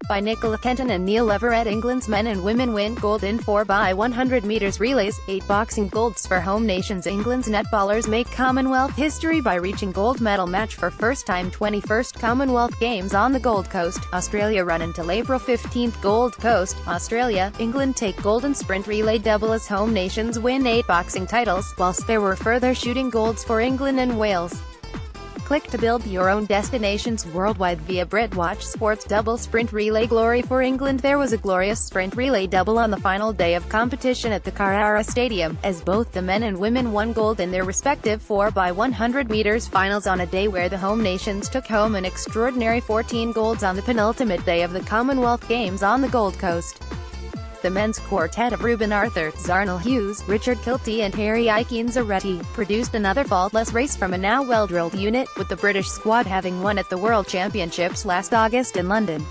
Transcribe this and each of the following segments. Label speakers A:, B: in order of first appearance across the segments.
A: by Nicola, Kenton and Leverett. England's men and women win gold in 4x100 meters relays, 8 boxing golds for home nations. England's netballers make Commonwealth history by reaching gold medal match for first time. 21st Commonwealth Games on the Gold Coast, Australia run until April 15. Gold Coast, Australia, England take golden sprint relay double as home nations win 8 boxing titles, whilst there were further shooting golds for England and Wales. Click to build your own destinations worldwide via BritWatch Sports. Double sprint relay glory for England. There was a glorious sprint relay double on the final day of competition at the Carrara Stadium, as both the men and women won gold in their respective 4x100 meters finals on a day where the home nations took home an extraordinary 14 golds on the penultimate day of the Commonwealth Games on the Gold Coast. The men's quartet of Ruben Arthur, Zarnell Hughes, Richard Kilty and Harry Zaretti produced another faultless race from a now well-drilled unit, with the British squad having won at the World Championships last August in London.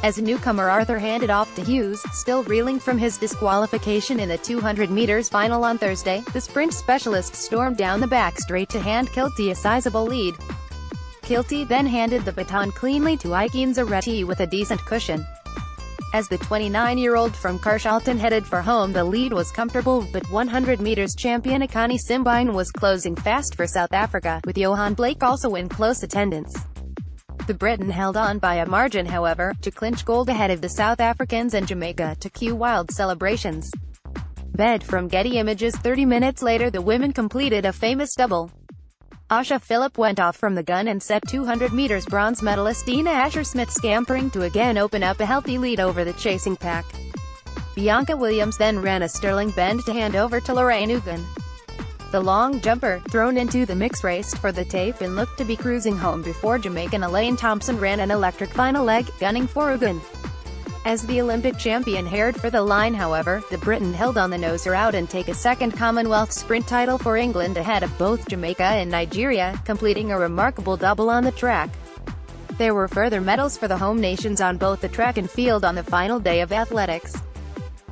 A: As a newcomer, Arthur handed off to Hughes, still reeling from his disqualification in the 200 meters final on Thursday. The sprint specialist stormed down the back straight to hand Kilty a sizable lead. Kilty then handed the baton cleanly to Zaretti with a decent cushion. As the 29-year-old from Carshalton headed for home, the lead was comfortable, but 100 meters champion Akani Simbine was closing fast for South Africa, with Johan Blake also in close attendance. The Briton held on by a margin, however, to clinch gold ahead of the South Africans, and Jamaica to cue wild celebrations. Bed from Getty Images. 30 minutes later, the women completed a famous double. Asha Phillip went off from the gun and set 200 meters bronze medalist Dina Asher-Smith scampering to again open up a healthy lead over the chasing pack. Bianca Williams then ran a sterling bend to hand over to Lorraine Ugan. The long jumper, thrown into the mix, raced for the tape and looked to be cruising home before Jamaican Elaine Thompson ran an electric final leg, gunning for Ugan. As the Olympic champion headed for the line, however, the Briton held on to nose her out and take a second Commonwealth sprint title for England ahead of both Jamaica and Nigeria, completing a remarkable double on the track. There were further medals for the home nations on both the track and field on the final day of athletics.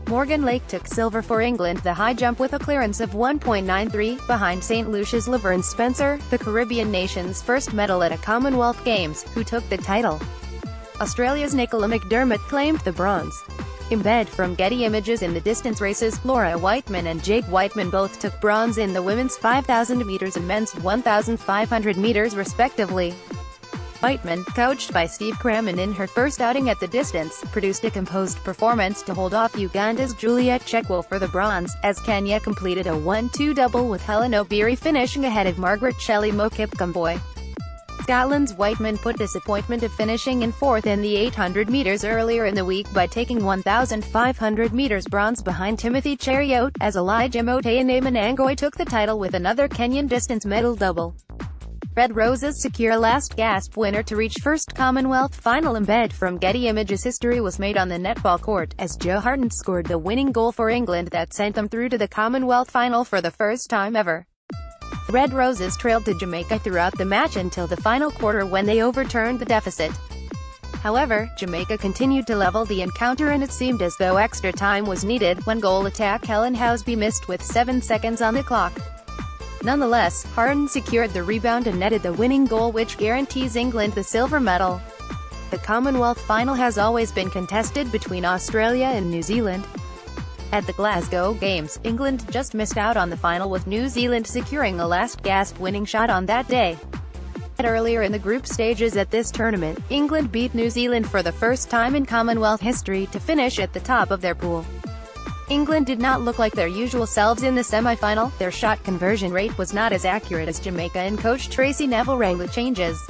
A: Morgan Lake took silver for England, the high jump with a clearance of 1.93, behind St. Lucia's Laverne Spencer, the Caribbean nation's first medal at a Commonwealth Games, who took the title. Australia's Nicola McDermott claimed the bronze. In bed from Getty Images. In the distance races, Laura Whiteman and Jake Whiteman both took bronze in the women's 5,000 meters and men's 1,500 meters respectively. Whiteman, coached by Steve Craman in her first outing at the distance, produced a composed performance to hold off Uganda's Juliet Chekwo for the bronze, as Kenya completed a 1-2 double with Helen Obiri finishing ahead of Margaret Shelley Mokip-Kumboy. Scotland's Whiteman put disappointment of finishing in fourth in the 800 meters earlier in the week by taking 1,500 meters bronze behind Timothy Cheruiyot, as Elijah Mote and Eamon Angoy took the title with another Kenyan distance medal double. Red Roses secure a last-gasp winner to reach first Commonwealth final. In bed from Getty Images. History was made on the netball court, as Joe Harton scored the winning goal for England that sent them through to the Commonwealth final for the first time ever. The Red Roses trailed to Jamaica throughout the match until the final quarter, when they overturned the deficit. However, Jamaica continued to level the encounter, and it seemed as though extra time was needed, when goal attack Helen Housby missed with 7 seconds on the clock. Nonetheless, Harton secured the rebound and netted the winning goal, which guarantees England the silver medal. The Commonwealth final has always been contested between Australia and New Zealand. At the Glasgow Games, England just missed out on the final, with New Zealand securing a last-gasp winning shot on that day. Earlier in the group stages at this tournament, England beat New Zealand for the first time in Commonwealth history to finish at the top of their pool. England did not look like their usual selves in the semi-final. Their shot conversion rate was not as accurate as Jamaica, and coach Tracy Neville rang the changes.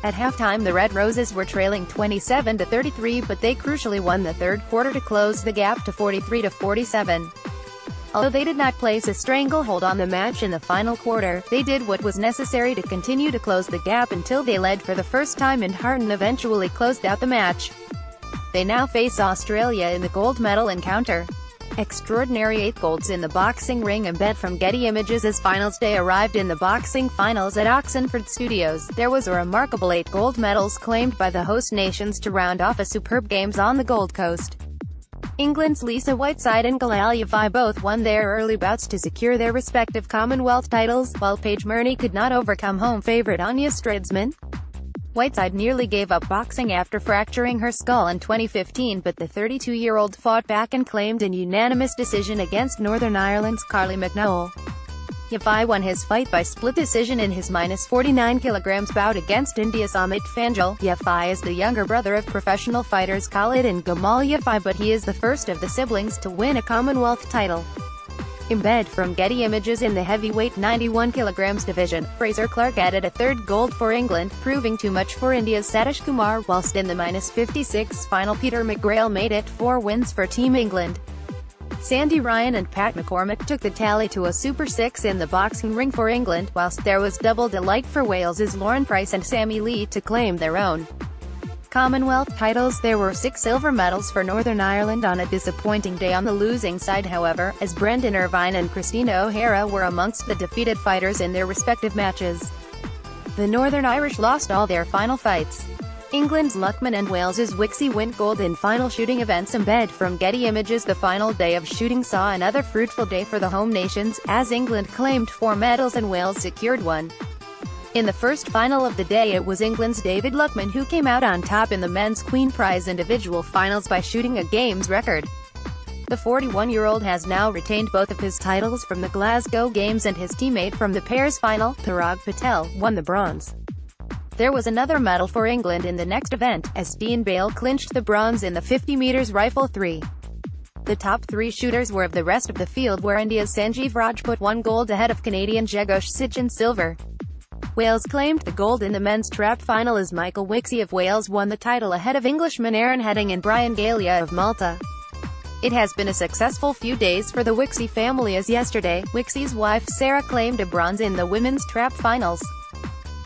A: At halftime, the Red Roses were trailing 27-33, but they crucially won the third quarter to close the gap to 43-47. Although they did not place a stranglehold on the match in the final quarter, they did what was necessary to continue to close the gap until they led for the first time, and Harton eventually closed out the match. They now face Australia in the gold medal encounter. Extraordinary 8 golds in the boxing ring. In bed from Getty Images. As finals day arrived in the boxing finals at Oxenford Studios, there was a remarkable 8 gold medals claimed by the host nations to round off a superb games on the Gold Coast. England's Lisa Whiteside and Galalia Vi both won their early bouts to secure their respective Commonwealth titles, while Paige Murney could not overcome home favourite Anya Stridsman. Whiteside nearly gave up boxing after fracturing her skull in 2015, but the 32-year-old fought back and claimed an unanimous decision against Northern Ireland's Carly McNowell. Yafai won his fight by split decision in his -49 kg bout against India's Amit Fanjul. Yafai is the younger brother of professional fighters Khalid and Gamal Yafai, but he is the first of the siblings to win a Commonwealth title. Embed from Getty Images. In the heavyweight 91 kg division, Fraser Clark added a third gold for England, proving too much for India's Satish Kumar, whilst in the -56 final Peter McGrail made it 4 wins for Team England. Sandy Ryan and Pat McCormick took the tally to a Super 6 in the boxing ring for England, whilst there was double delight for Wales's Lauren Price and Sammy Lee to claim their own Commonwealth titles. There were 6 silver medals for Northern Ireland on a disappointing day on the losing side, however, as Brendan Irvine and Christina O'Hara were amongst the defeated fighters in their respective matches. The Northern Irish lost all their final fights. England's Luckman and Wales's Wixie went gold in final shooting events. Embed from Getty Images. The final day of shooting saw another fruitful day for the home nations, as England claimed 4 medals and Wales secured 1. In the first final of the day, it was England's David Luckman who came out on top in the men's Queen Prize individual finals by shooting a games record. The 41-year-old has now retained both of his titles from the Glasgow Games, and his teammate from the pairs final, Parag Patel, won the bronze. There was another medal for England in the next event, as Dean Bale clinched the bronze in the 50 metres rifle 3. The top 3 shooters were of the rest of the field, where India's Sanjeev Rajput won gold ahead of Canadian Jaghosh Sitchin silver. Wales claimed the gold in the men's trap final as Michael Wixie of Wales won the title ahead of Englishmen Aaron Heading and Brian Galea of Malta. It has been a successful few days for the Wixie family, as yesterday, Wixie's wife Sarah claimed a bronze in the women's trap finals.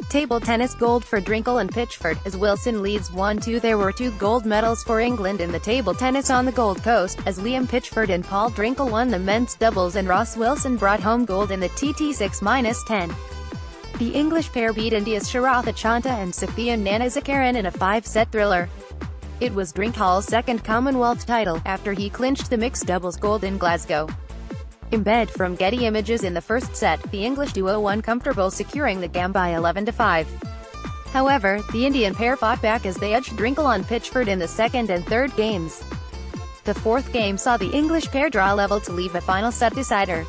A: Table tennis gold for Drinkle and Pitchford, as Wilson leads 1-2. There were 2 gold medals for England in the table tennis on the Gold Coast, as Liam Pitchford and Paul Drinkle won the men's doubles and Ross Wilson brought home gold in the TT6-10. The English pair beat India's Sharatha Chanta and Sophia Nanazakaran in a 5-set thriller. It was Drinkhall's second Commonwealth title, after he clinched the mixed doubles gold in Glasgow. Embed from Getty Images. In the first set, the English duo won comfortable, securing the game by 11-5. However, the Indian pair fought back as they edged Drinkle on Pitchford in the second and third games. The fourth game saw the English pair draw level to leave a final set decider.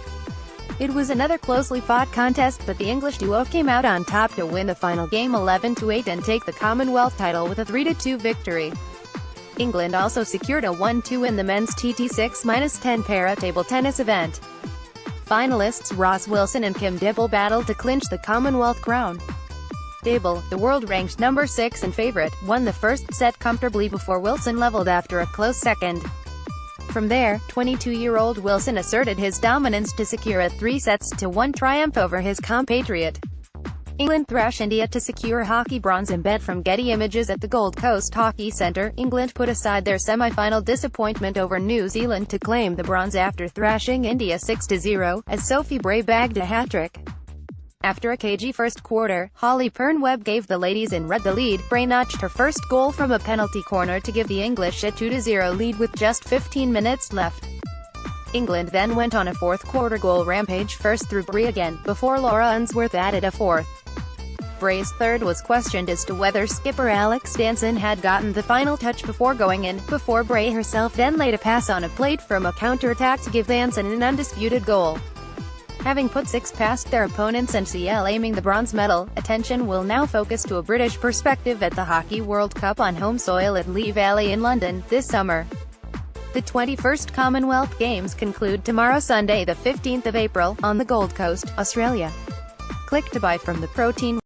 A: It was another closely fought contest, but the English duo came out on top to win the final game 11-8 and take the Commonwealth title with a 3-2 victory. England also secured a 1-2 in the men's TT6-10 para table tennis event. Finalists Ross Wilson and Kim Dibble battled to clinch the Commonwealth crown. Dibble, the world-ranked number 6 and favourite, won the first set comfortably before Wilson levelled after a close second. From there, 22-year-old Wilson asserted his dominance to secure a 3-1 triumph over his compatriot. England thrash India to secure hockey bronze. Embed from Getty Images. At the Gold Coast Hockey Centre, England put aside their semi-final disappointment over New Zealand to claim the bronze after thrashing India 6-0, as Sophie Bray bagged a hat-trick. After a cagey first quarter, Holly Pernwebb gave the ladies in red the lead. Bray notched her first goal from a penalty corner to give the English a 2-0 lead with just 15 minutes left. England then went on a fourth-quarter goal rampage, first through Bray again, before Laura Unsworth added a fourth. Bray's third was questioned as to whether skipper Alex Danson had gotten the final touch before going in, before Bray herself then laid a pass on a plate from a counter-attack to give Danson an undisputed goal. Having put 6 past their opponents and CL aiming the bronze medal, attention will now focus to a British perspective at the Hockey World Cup on home soil at Lee Valley in London, this summer. The 21st Commonwealth Games conclude tomorrow, Sunday the 15th of April, on the Gold Coast, Australia. Click to buy from the Protein